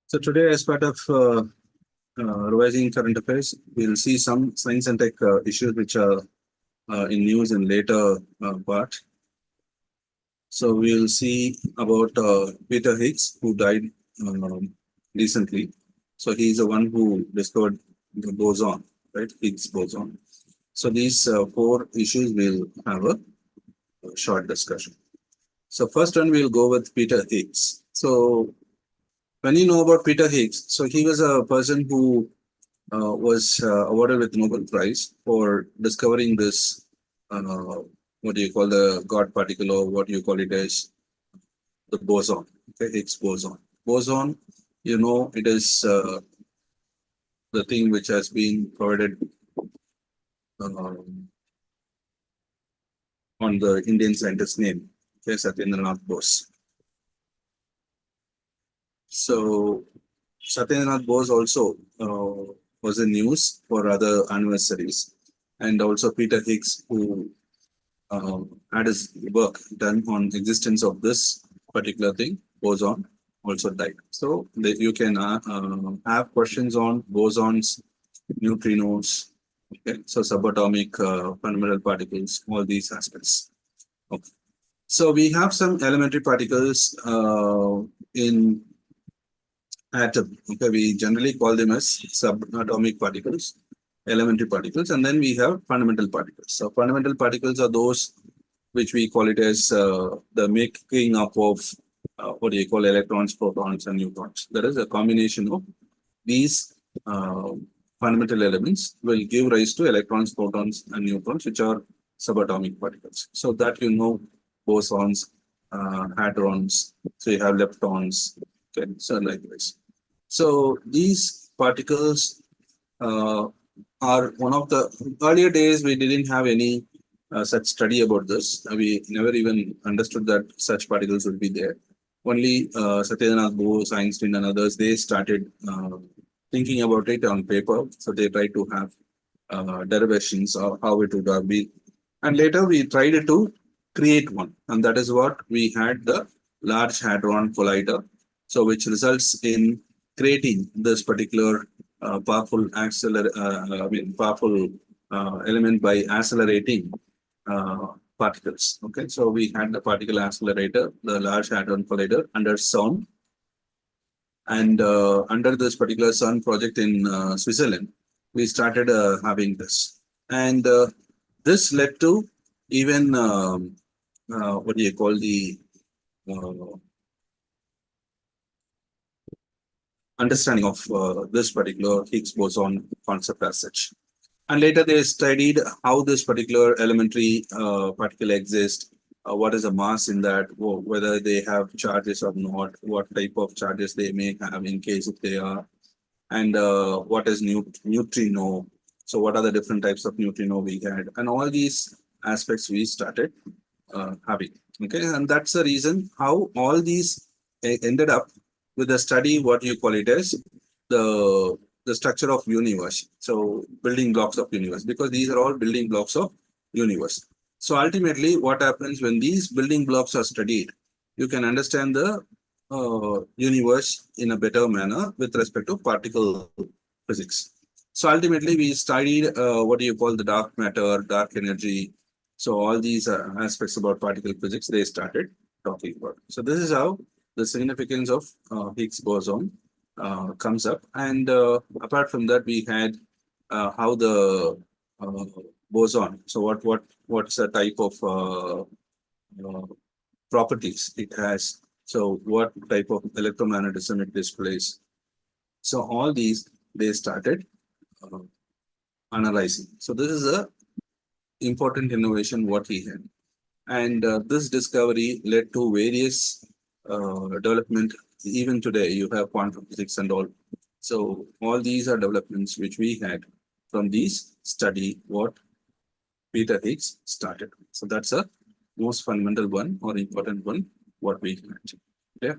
So today, as part of revising current affairs, we'll see some science and tech issues which are in news in later part. So we'll see about Peter Higgs, who died recently. So he's the one who discovered the boson, right? Higgs boson. So these four issues we'll have a short discussion. So first one, we'll go with Peter Higgs. So when you know about Peter Higgs, so he was a person who was awarded with Nobel Prize for discovering this, what do you call the God particle, or what you call it as the boson, okay, Higgs boson. Boson, you know, it is the thing which has been provided on the Indian scientist's name, okay, Satyendranath Bose. So Satyendranath Bose also was in news for other anniversaries, and also Peter Higgs, who had his work done on existence of this particular thing, boson, also died. So you can have questions on bosons, neutrinos, okay, so subatomic fundamental particles, all these aspects. Okay. So we have some elementary particles in atom. Okay, we generally call them as subatomic particles, elementary particles, and then we have fundamental particles. So fundamental particles are those which we call it as the making up of what do you call electrons, protons, and neutrons. That is a combination of these fundamental elements will give rise to electrons, protons, and neutrons, which are subatomic particles. So that you know, bosons, hadrons. So you have leptons. Okay, so likewise. So these particles are one of the earlier days. We didn't have any such study about this. We never even understood that such particles would be there. Only Satyendranath Bose, Einstein, and others, they started thinking about it on paper. So they tried to have derivations of how it would be. And later we tried to create one. And that is what we had, the Large Hadron Collider. So which results in creating this particular powerful element by accelerating particles. Okay, so we had the particle accelerator, the Large Hadron Collider under CERN, and under this particular CERN project in Switzerland, we started having this, and this led to even what do you call the understanding of this particular Higgs boson concept as such. And later they studied how this particular elementary particle exists, what is the mass in that, whether they have charges or not, what type of charges they may have in case if they are, and what is neutrino. So what are the different types of neutrino we had, and all these aspects we started having. Okay, and that's the reason how all these ended up with the study, what you call it as the structure of universe. So building blocks of universe, because these are all building blocks of universe. So ultimately what happens when these building blocks are studied, you can understand the universe in a better manner with respect to particle physics. So ultimately we studied what do you call the dark matter, dark energy. So all these aspects about particle physics, they started talking about. So this is how the significance of Higgs boson comes up. And apart from that, we had how the boson. So what's the type of properties it has? So what type of electromagnetism it displays? So all these they started analyzing. So this is a important innovation what he had, and this discovery led to various development. Even today, you have quantum physics and all. So all these are developments which we had from these study what Peter Higgs started. So that's a most fundamental one or important one what we had. Yeah.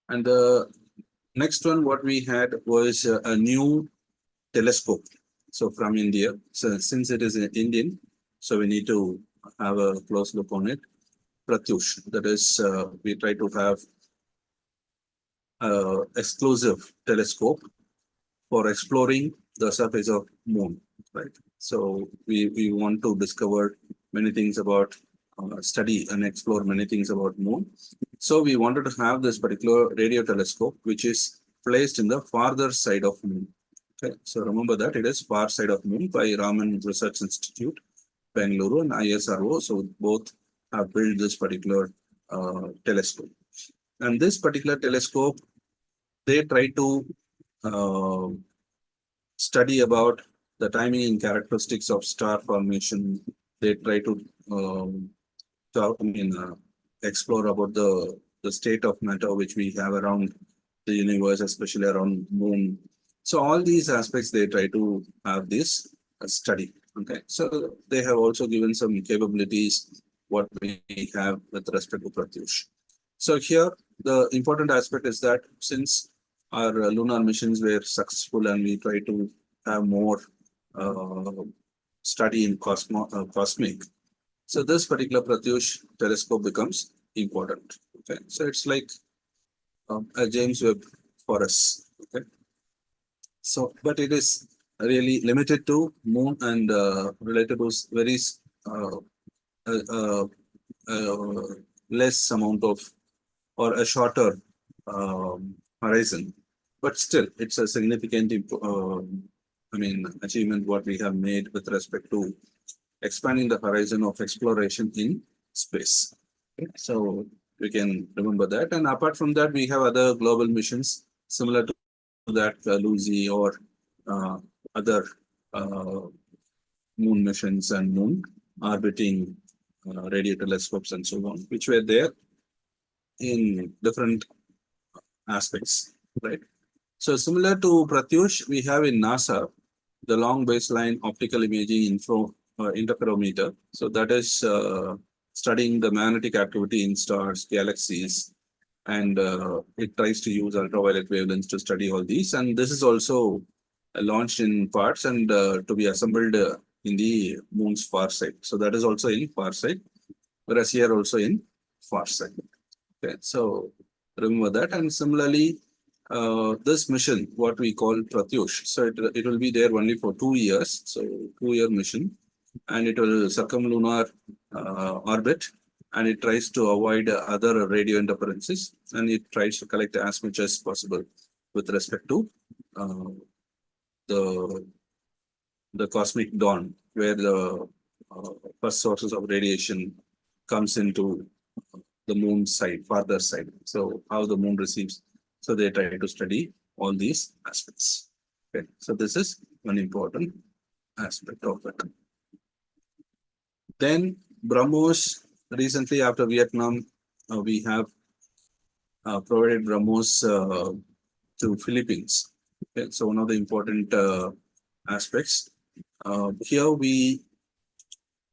And the next one what we had was a new telescope. So from India. So since it is Indian, so we need to have a close look on it. Pratush, that is, we try to have exclusive telescope for exploring the surface of moon, right? So we want to discover many things about study and explore many things about moon. So we wanted to have this particular radio telescope, which is placed in the farther side of moon. Okay, so remember that it is far side of moon by Raman Research Institute, Bangalore, and ISRO. So both have built this particular telescope. And this particular telescope, they try to uh, study about the timing and characteristics of star formation. They try to talk, explore about the state of matter which we have around the universe, especially around moon. So all these aspects they try to have this study. Okay, so they have also given some capabilities what we have with respect to Pratyush. So here the important aspect is that since our lunar missions were successful and we try to have more uh, study in cosmic. So this particular Pratyush telescope becomes important. Okay, so it's like a James Webb for us. Okay, so but it is really limited to moon and related to very uh, uh, uh, uh, less amount of or a shorter horizon, but still it's a significant achievement what we have made with respect to expanding the horizon of exploration in space. Okay, so we can remember that. And apart from that, we have other global missions similar to that, Lucy or uh, other uh, moon missions and moon orbiting radio telescopes and so on, which were there in different aspects, right? So similar to Pratyush, we have in NASA the long baseline optical imaging interferometer. So that is studying the magnetic activity in stars, galaxies, and it tries to use ultraviolet wavelengths to study all these. And this is also launched in parts and to be assembled in the moon's far side. So that is also in far side, whereas here also in far side. Okay, so remember that. And similarly, this mission, what we call Pratyush, so it will be there only for 2 years, so 2-year mission, and it will circumlunar orbit, and it tries to avoid other radio interferences, and it tries to collect as much as possible with respect to uh, the the cosmic dawn, where the first sources of radiation comes into the moon side, farther side. So how the moon receives. So they try to study all these aspects. Okay. So this is one important aspect of it. Then BrahMos, recently after Vietnam, we have provided BrahMos to Philippines. Okay. So one of the important aspects. Here we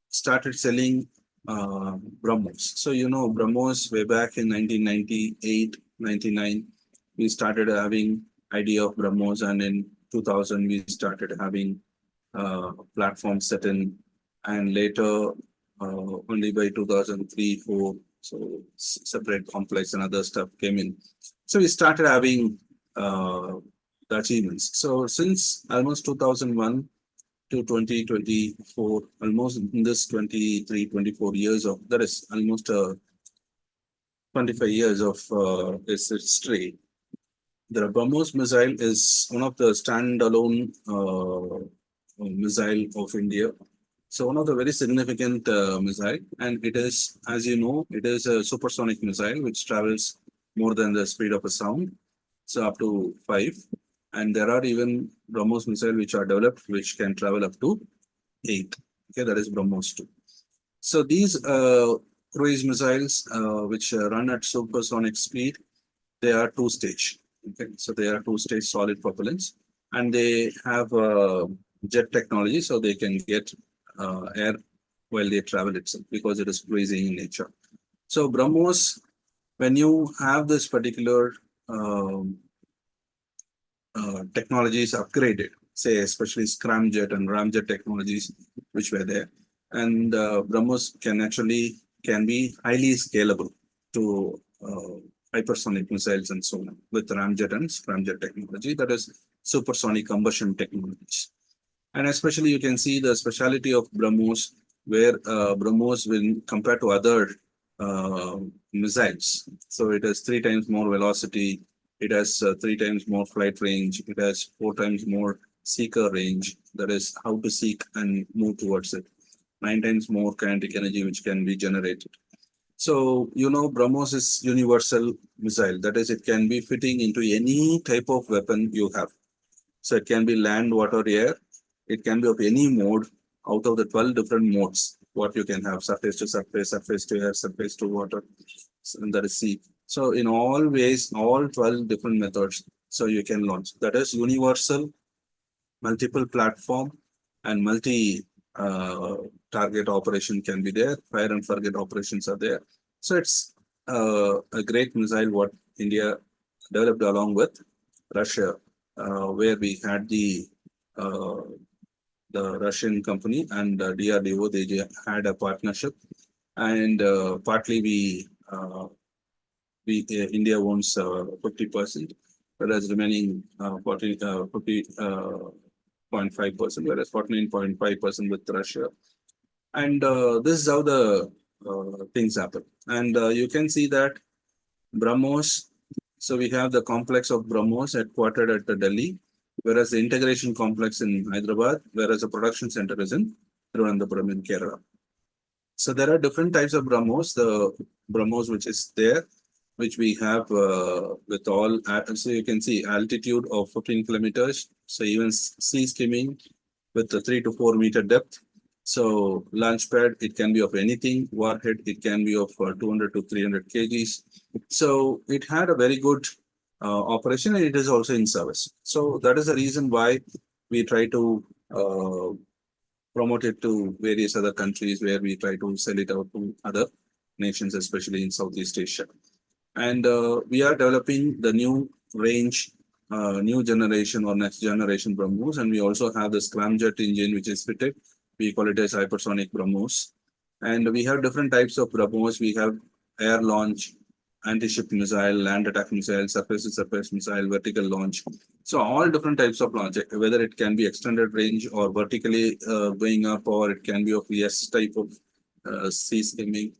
started selling BrahMos. So BrahMos way back in 1998, 99, we started having idea of BrahMos, and in 2000 we started having platforms set in, and later only by 2003, 4, so separate complex and other stuff came in. So we started having the achievements. So since almost 2001 to 2024, almost in this 23, 24 years of, that is almost 25 years of its history. The BrahMos missile is one of the standalone missile of India. So one of the very significant missile, and it is, as you know, it is a supersonic missile which travels more than the speed of a sound, so up to 5. And there are even BrahMos missile which are developed which can travel up to 8. Okay, that is BrahMos 2. So these cruise missiles which run at supersonic speed, they are 2-stage. Okay, so they are 2-stage solid propellants, and they have jet technology, so they can get air while they travel itself because it is cruising in nature. So BrahMos, when you have this particular technologies upgraded, say especially scramjet and ramjet technologies which were there, and BrahMos can be highly scalable to hypersonic missiles and so on with ramjet and scramjet technology, that is supersonic combustion technologies. And especially you can see the speciality of BrahMos, where BrahMos will compared to other missiles. So it has 3 times more velocity. It has 3 times more flight range. It has 4 times more seeker range. That is how to seek and move towards it. 9 times more kinetic energy which can be generated. So, BrahMos is universal missile. That is, it can be fitting into any type of weapon you have. So it can be land, water, air. It can be of any mode out of the 12 different modes. What you can have: surface to surface, surface to air, surface to water, and that is sea. So in all ways, all 12 different methods. So you can launch. That is universal, multiple platform, and multi target operation can be there. Fire and forget operations are there. So it's a great missile what India developed along with Russia, where we had the Russian company and DRDO. They had a partnership, and partly we India owns 50%, whereas remaining 50.5%, whereas 49.5% with Russia. And this is how the things happen. And you can see that BrahMos. So we have the complex of BrahMos headquartered at Delhi, whereas the integration complex in Hyderabad, whereas the production center is in Thiruvananthapuram in Kerala. So there are different types of BrahMos. The BrahMos which is there, which we have with all, so you can see altitude of 15 kilometers. So even sea skimming with the 3 to 4 meter depth. So launch pad, it can be of anything. Warhead, it can be of 200 to 300 kgs. So it had a very good operation, and it is also in service. So that is the reason why we try to promote it to various other countries, where we try to sell it out to other nations, especially in Southeast Asia. And we are developing the new range, new generation or next generation BrahMos, and we also have the scramjet engine which is fitted. We call it as hypersonic BrahMos. And we have different types of BrahMos. We have air launch, anti-ship missile, land attack missile, surface-to-surface missile, vertical launch. So all different types of launch, whether it can be extended range or vertically going up, or it can be of S type of sea skimming.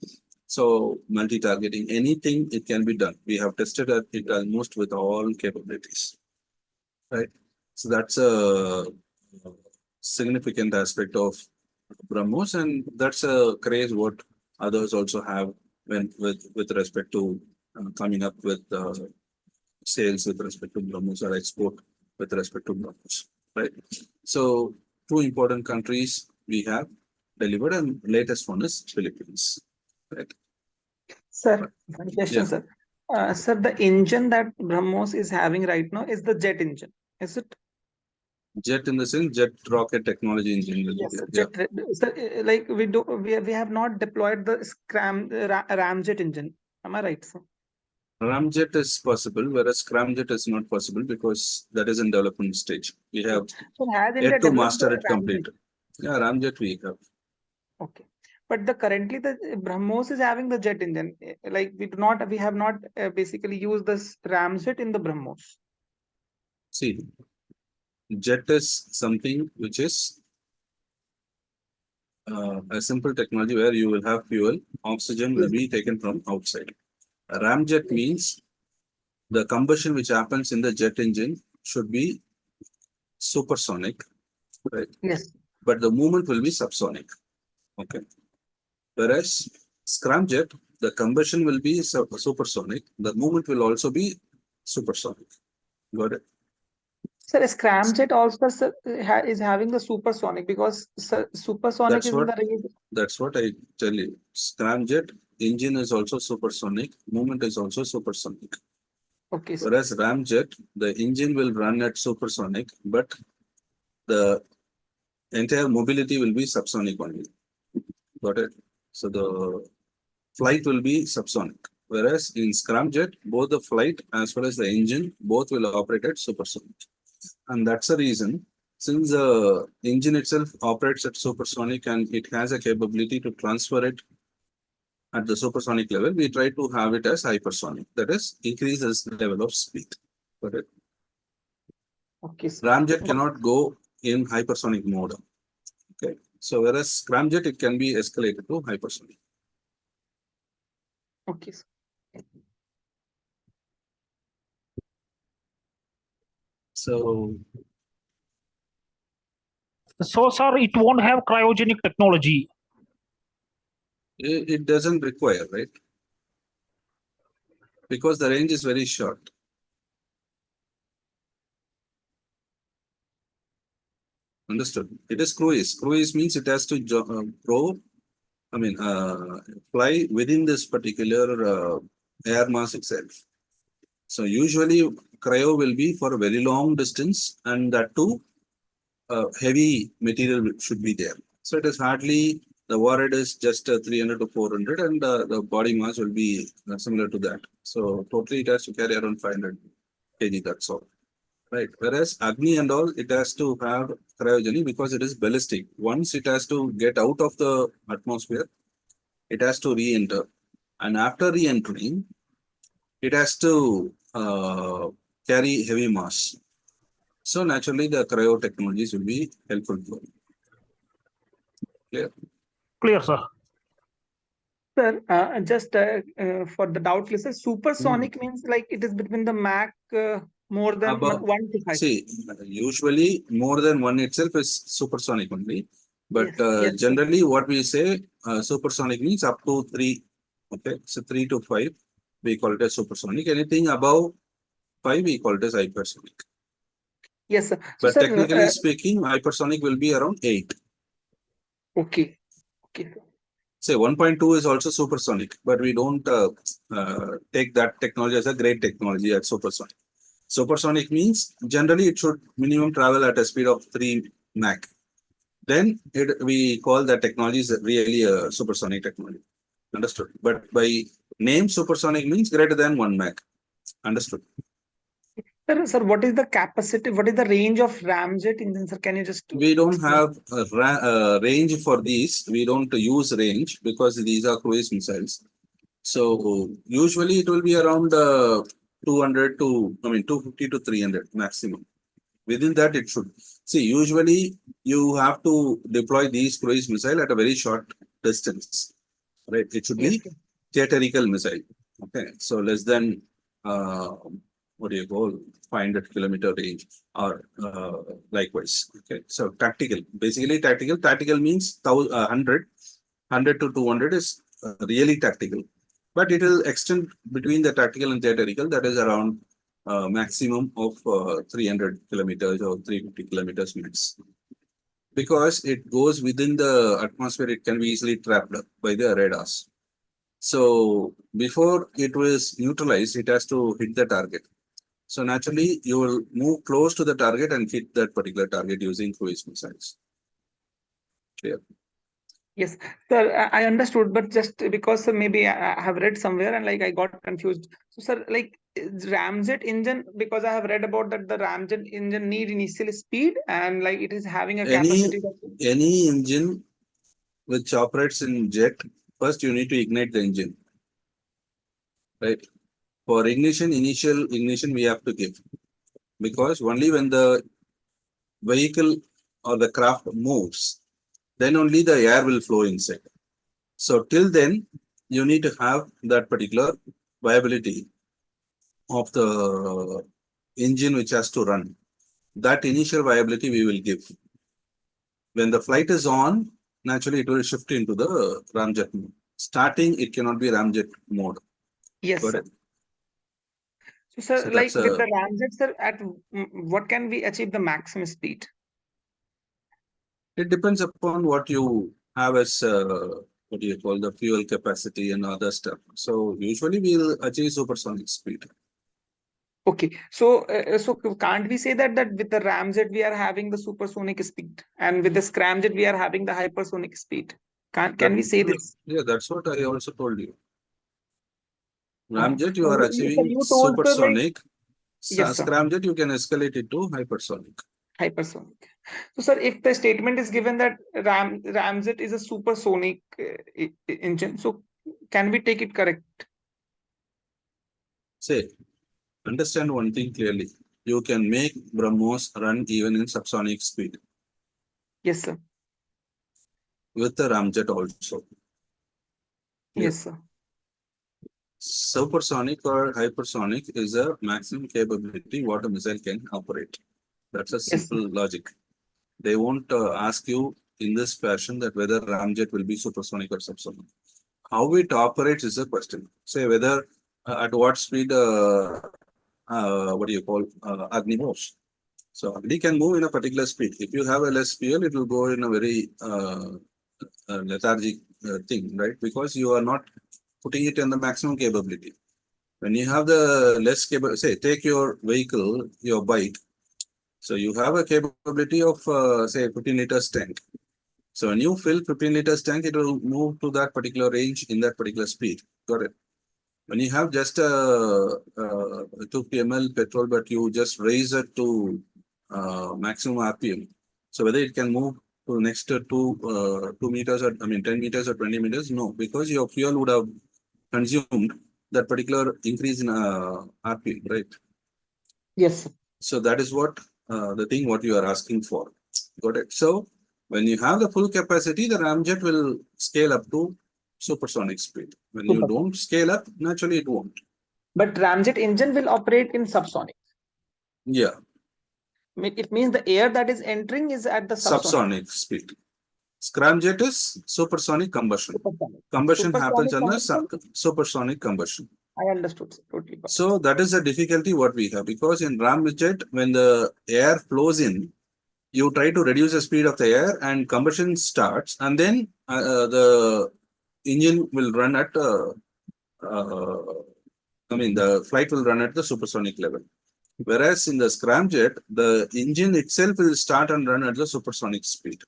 So multi-targeting, anything it can be done. We have tested it almost with all capabilities, right? So that's a significant aspect of BrahMos, and that's a craze what others also have when with respect to coming up with sales with respect to BrahMos, or export with respect to BrahMos, right? So 2 important countries we have delivered, and latest one is Philippines, right? Sir, one question, sir. Sir, the engine that BrahMos is having right now is the jet engine, is it? Jet in the sense jet rocket technology engine. Yes, sir. Jet, sir, like we have not deployed the ramjet engine. Am I right, sir? Ramjet is possible, whereas scramjet is not possible because that is in development stage. We have yet to master it completely. Yeah, Ramjet we have. Okay, but currently the BrahMos is having the jet engine. Like we have not basically used this ramjet in the BrahMos. See, jet is something which is a simple technology where you will have fuel, oxygen will be taken from outside. Ramjet means the combustion which happens in the jet engine should be supersonic, right? Yes. But the movement will be subsonic. Okay. Whereas scramjet, the combustion will be supersonic. The movement will also be supersonic. Got it? Sir, scramjet also is having the supersonic, because supersonic is in the range. That's what I tell you. Scramjet engine is also supersonic. Movement is also supersonic. Okay. Sir. Whereas ramjet, the engine will run at supersonic, but the entire mobility will be subsonic only. Got it? So the flight will be subsonic. Whereas in scramjet, both the flight as well as the engine, both will operate at supersonic. And that's the reason, since the engine itself operates at supersonic and it has a capability to transfer it at the supersonic level, we try to have it as hypersonic. That is, increases the level of speed. Got it? Okay, sir. Ramjet cannot go in hypersonic mode. Okay. So whereas scramjet, it can be escalated to hypersonic. Okay, sir. So So, sir, it won't have cryogenic technology. it doesn't require, right? Because the range is very short. Understood. It is cruise. Cruise means it has to fly within this particular air mass itself. So usually cryo will be for a very long distance, and that too heavy material should be there. So it is hardly, the warhead is just 300 to 400, and the body mass will be similar to that. So totally it has to carry around 500 kg, that's all. Right. Whereas Agni and all, it has to have cryogeny because it is ballistic. Once it has to get out of the atmosphere, it has to re-enter. And after re-entering, it has to carry heavy mass. So naturally, the cryo technologies will be helpful for it. Clear? Clear, sir. Sir, just for the doubt listener, supersonic means like it is between the Mach more than Above, 1 to 5. see, usually more than one itself is supersonic only. But Yes, sir. generally, what we say, supersonic means up to 3. Okay, so 3 to 5, we call it as supersonic. Anything above 5, we call it as hypersonic. Yes, sir. So, But sir, technically speaking, hypersonic will be around 8. okay. Okay. Say 1.2 is also supersonic, but we don't take that technology as a great technology at supersonic. Supersonic means generally it should minimum travel at a speed of 3 Mach. Then we call that technology is really a supersonic technology. Understood? But by name, supersonic means greater than 1 Mach. Understood? Sir, what is the capacity? What is the range of ramjet engine, sir? Can you just We don't explain? have a range for these. We don't use range because these are cruise missiles. So usually it will be around 200 to 250 to 300 maximum. Within that it should. See, usually you have to deploy these cruise missile at a very short distance, right? It should Yes, be sir. theatrical missile. Okay, so less than what do you call 500-kilometer range or likewise. Okay, so tactical. Basically, tactical. Tactical means 100 to 200 is really tactical, but it will extend between the tactical and theatrical. That is around maximum of 300 kilometers or 350 kilometers max. Because it goes within the atmosphere, it can be easily trapped by the radars. So before it was neutralized, it has to hit the target. So naturally, you will move close to the target and hit that particular target using cruise missiles. Clear? Yes, sir, I understood, but just because maybe I have read somewhere and like I got confused. So, sir, like ramjet engine, because I have read about that the ramjet engine need initial speed and like it is having a capacity of Any engine which operates in jet, first you need to ignite the engine, right? For ignition, initial ignition we have to give, because only when the vehicle or the craft moves, then only the air will flow inside. So till then, you need to have that particular viability of the engine which has to run. That initial viability we will give. When the flight is on, naturally it will shift into the ramjet mode. Starting, it cannot be ramjet mode. yes, Got sir. it? So, sir, So like that's with the ramjet, sir, at what can we achieve the maximum speed? it depends upon what you have as what do you call the fuel capacity and other stuff. So usually we'll achieve supersonic speed. Okay, so can't we say that with the ramjet we are having the supersonic speed, and with the scramjet we are having the hypersonic speed? Can we say this? Yeah, that's what I also told you. Uh, Ramjet, you are sir, achieving you told sir like supersonic. yes, sir, Scramjet, you can escalate it to hypersonic. hypersonic. So, sir, if the statement is given that ramjet is a supersonic engine, so Can we take it correct? Say, understand one thing clearly. You can make BrahMos run even in subsonic speed Yes, sir. with the ramjet also. Yes, sir. Supersonic or hypersonic is a maximum capability what a missile can operate. That's a Yes, sir. simple logic. They won't ask you in this fashion that whether ramjet will be supersonic or subsonic. How it operates is a question. Say whether at what speed, what do you call, Agni moves. So Agni can move in a particular speed. If you have a less fuel, it will go in a very lethargic thing, right? Because you are not putting it in the maximum capability. When you have the less capable, say take your vehicle, your bike. So you have a capability of say 15 liters tank. So when you fill 15 liters tank, it will move to that particular range in that particular speed. Got it? When you have just a 2 ml petrol, but you just raise it to maximum RPM. So whether it can move to next 2 meters or 10 meters or 20 meters, no, because your fuel would have consumed that particular increase in RPM, right? Yes, sir. So that is what the thing what you are asking for. Got it? So when you have the full capacity, the ramjet will scale up to supersonic speed. When you Super. don't scale up, naturally it won't. But ramjet engine will operate in subsonic. Yeah, It means the air that is entering is at the subsonic. subsonic speed. Scramjet is supersonic combustion. Supersonic. Combustion happens Supersonic on the combustion. supersonic combustion. I understood, sir. Totally got it. So that is the difficulty what we have, because in ramjet, when the air flows in, you try to reduce the speed of the air and combustion starts, and then the engine will run at the flight will run at the supersonic level. Whereas in the scramjet, the engine itself will start and run at the supersonic speed.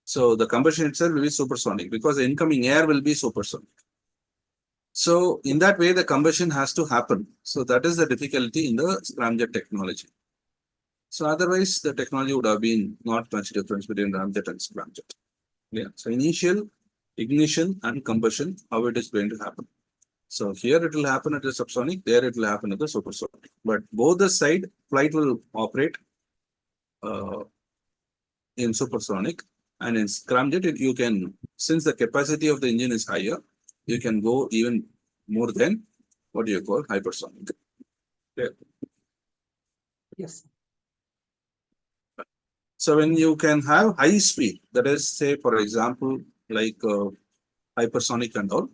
So the combustion itself will be supersonic because the incoming air will be supersonic. So in that way, the combustion has to happen. So that is the difficulty in the scramjet technology. So otherwise, the technology would have been not much difference between ramjet and scramjet. Yeah. So initial ignition and combustion, how it is going to happen. So here it will happen at the subsonic, there it will happen at the supersonic. But both the side flight will operate in supersonic, and in scramjet you can, since the capacity of the engine is higher, you can go even more than what you call hypersonic. Yeah. Yes. So when you can have high speed, that is, say for example, like hypersonic and all,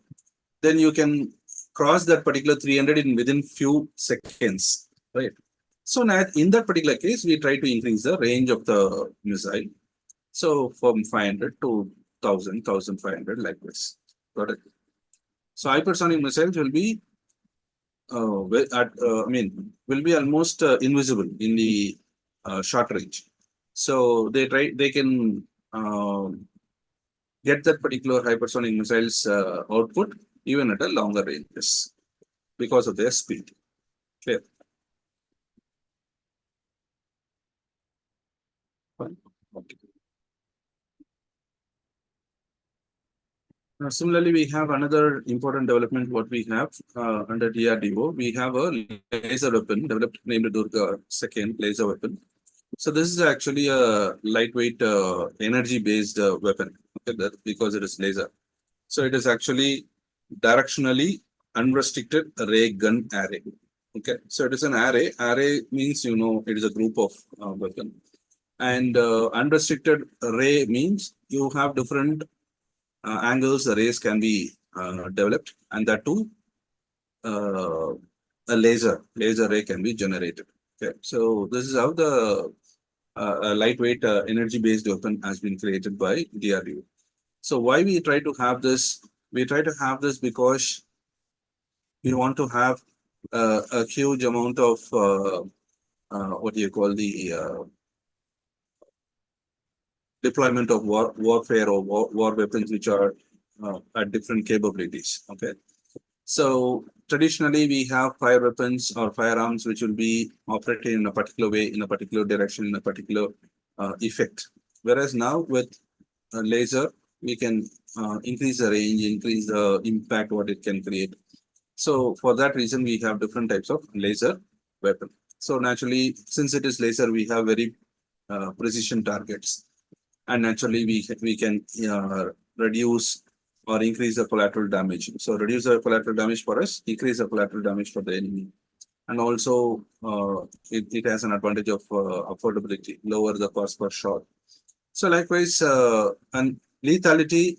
then you can cross that particular 300 in within few seconds, right? So now in that particular case, we try to increase the range of the missile. So from 500 to 1000, 1500 like this. Got it? So hypersonic missiles will be will be almost invisible in the short range. So they can get that particular hypersonic missiles output even at a longer ranges because of their speed. Clear? Fine. Okay. Similarly, we have another important development. What we have under DRDO, we have a laser weapon developed named Durga II laser weapon. So this is actually a lightweight energy-based weapon, okay, because it is laser. So it is actually directionally unrestricted ray gun array. Okay, so it is an array. Array means it is a group of weapon, and unrestricted ray means you have different angles the rays can be developed, and that too a laser ray can be generated. Okay, so this is how the a lightweight energy-based weapon has been created by DRDO. So why we try to have this? We try to have this because we want to have a huge amount of what do you call the deployment of warfare or war weapons which are at different capabilities. Okay, so traditionally we have fire weapons or firearms which will be operated in a particular way, in a particular direction, in a particular effect. Whereas now with laser, we can increase the range, increase the impact what it can create. So for that reason, we have different types of laser weapon. So naturally, since it is laser, we have very precision targets, and naturally we can reduce or increase the collateral damage. So reduce the collateral damage for us, increase the collateral damage for the enemy, and also it has an advantage of affordability, lower the cost per shot. So likewise, and lethality.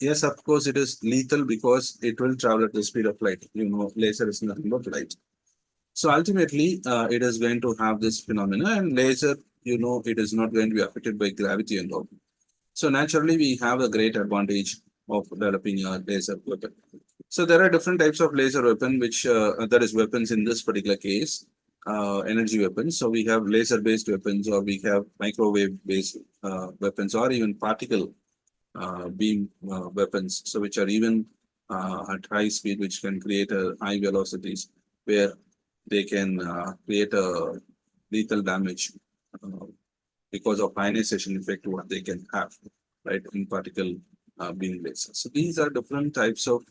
Yes, of course, it is lethal because it will travel at the speed of light. You know, laser is nothing but light. So ultimately, it is going to have this phenomena, and laser, you know, it is not going to be affected by gravity and all. So naturally, we have a great advantage of developing a laser weapon. So there are different types of laser weapon, which that is weapons in this particular case, energy weapons. So we have laser-based weapons, or we have microwave-based weapons, or even particle beam weapons. So which are even at high speed, which can create a high velocities, where they can create a lethal damage because of ionization effect what they can have, right, in particle beam lasers. So these are different types of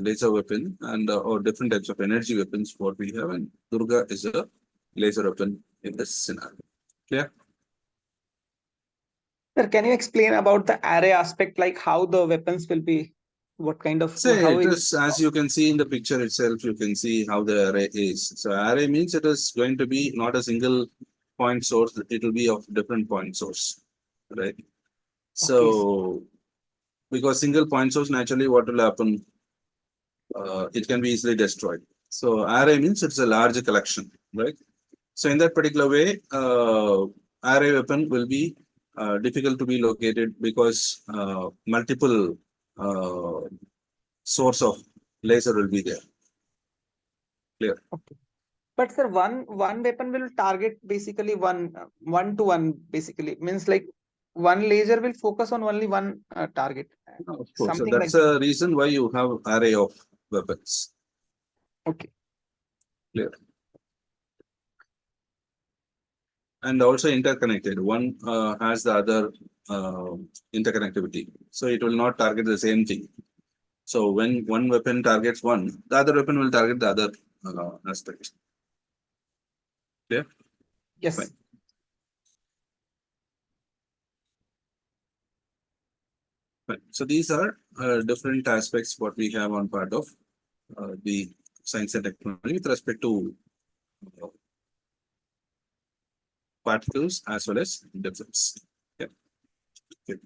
laser weapon and or different types of energy weapons what we have, and Durga is a laser weapon in this scenario. Clear? Sir, can you explain about the array aspect, like how the weapons will be, what kind of, So how it will is, as you can see in the picture itself, you can see how the array is. So array means it is going to be not a single point source, it will be of different point source, right? So because single point source, naturally what will happen? It can be easily destroyed. So array means it's a large collection, right? So in that particular way, array weapon will be difficult to be located because multiple source of laser will be there. Clear? Okay. But sir, one weapon will target basically one to one, basically means like one laser will focus on only one target. Of course. So Something that's like a reason why you have array of weapons. okay. Clear? And also interconnected. One has the other interconnectivity. So it will not target the same thing. So when one weapon targets one, the other weapon will target the other aspect. Clear? Yes. Fine. Fine. So these are different aspects what we have on part of the science and technology with respect to particles as well as defense. Yeah. Okay.